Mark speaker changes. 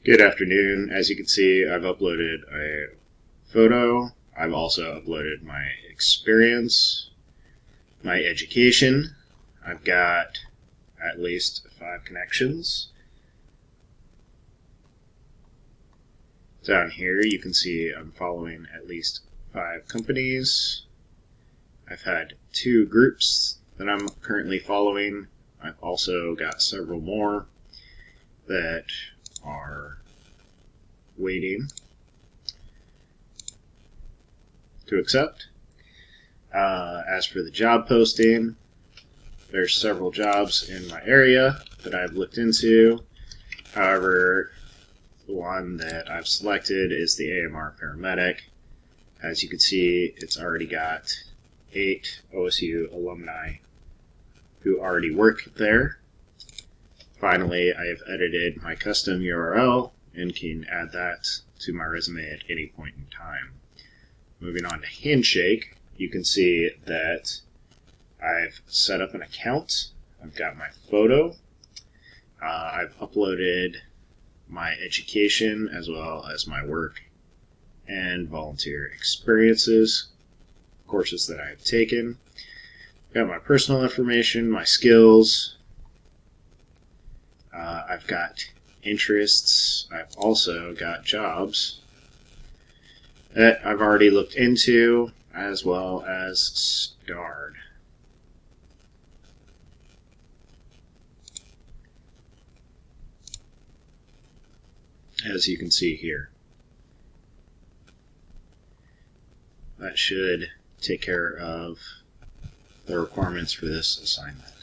Speaker 1: Good afternoon. As you can see, I've uploaded a photo. I've also uploaded my experience, my education. I've got at least 5 connections. Down here you can see I'm following at least 5 companies. I've had 2 groups that I'm currently following. I've also got several more that are waiting to accept. As for the job posting, there's several jobs in my area that I've looked into. However, the one that I've selected is the AMR paramedic. As you can see, it's already got 8 OSU alumni who already work there. Finally, I have edited my custom URL and can add that to my resume at any point in time. Moving on to Handshake, you can see that I've set up an account. I've got my photo. I've uploaded my education as well as my work and volunteer experiences, courses that I've taken. Got my personal information, my skills. I've got interests. I've also got jobs that I've already looked into, as well as starred. As you can see here. That should take care of the requirements for this assignment.